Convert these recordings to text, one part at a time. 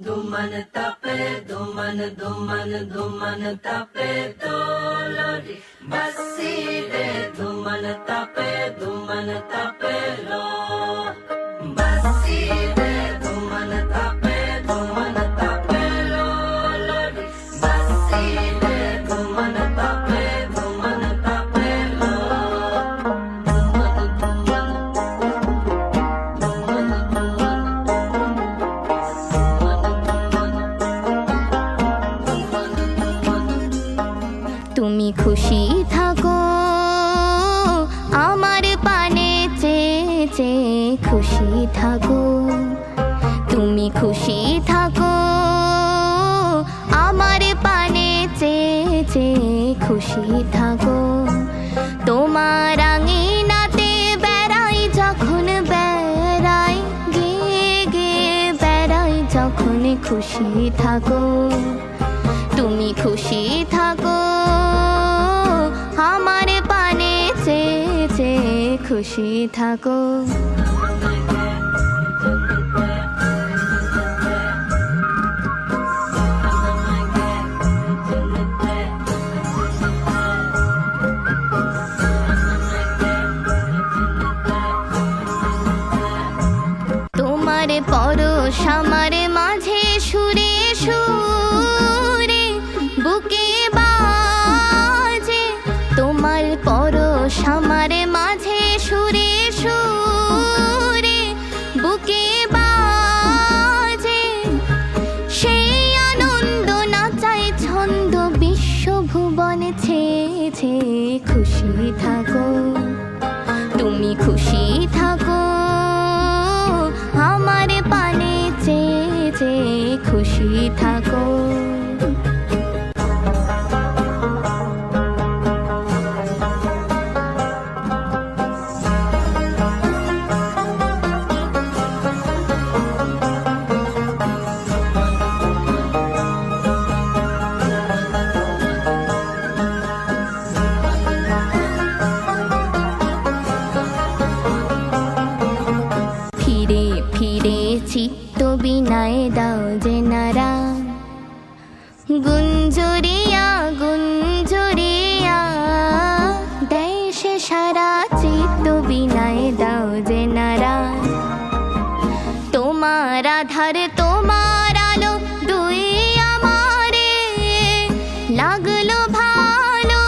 Duman tape, duman tape dolori basire. Duman tape lo basire. Duman tape lo lori basire. Duman tape lo তুমি খুশি থাকো আমার পানে চেয়ে চেয়ে খুশি থাকো। তুমি খুশি থাকো আমার পানে চেয়ে চেয়ে খুশি থাকো। তোমার আঙিনাতে বেড়াই যখন বেড়াই, গেয়ে গেয়ে বেড়াই যখন খুশি থাকো। তুমি খুশি থাকো আমার পানে চেয়ে চেয়ে খুশি থাকো। তোমার পরশ আমার মাঝে সুরে সুরে বুকে বাজে। তোমার পরশ আমার মাঝে সুরে সুরে বুকে বাজে। সেই আনন্দ নাচাই ছন্দ বিশ্বভুবন ছেয়ে ছেয়ে খুশি থাকো। তুমি খুশি থাকো আমার পানে চেয়ে চেয়ে খুশি থাকো। ফিরে ফিরে চিত্ত বিনায় দাও যে নারা, গুঞ্জরিয়া গুঞ্জরিয়া দেশে সারা চিত্ত বিনায় দাও যে নারা। তোমার আধার তোমার আলো দুই আমারে লাগলো ভালো।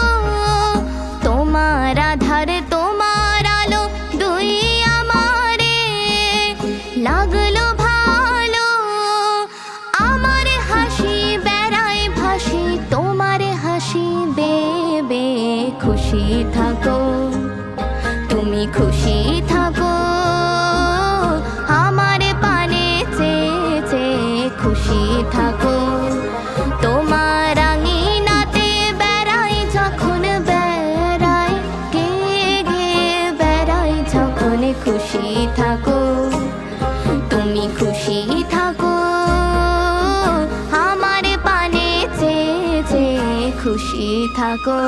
তোমার আধার তোমার আলো দুই আমারে লাগলো ভালো। আমার হাসি বেড়ায় ভাসি তোমার হাসি বেয়ে বেয়ে খুশি থাকো। তুমি খুশি থাকো আমার পানে চেয়ে চেয়ে খুশি থাকো। তোমার আঙিনাতে বেড়াই যখন বেড়াই, গেয়ে গেয়ে বেড়াই যখন খুশি থাকো। তুমি খুশি থাকো আমার পানে চেয়ে চেয়ে খুশি থাকো।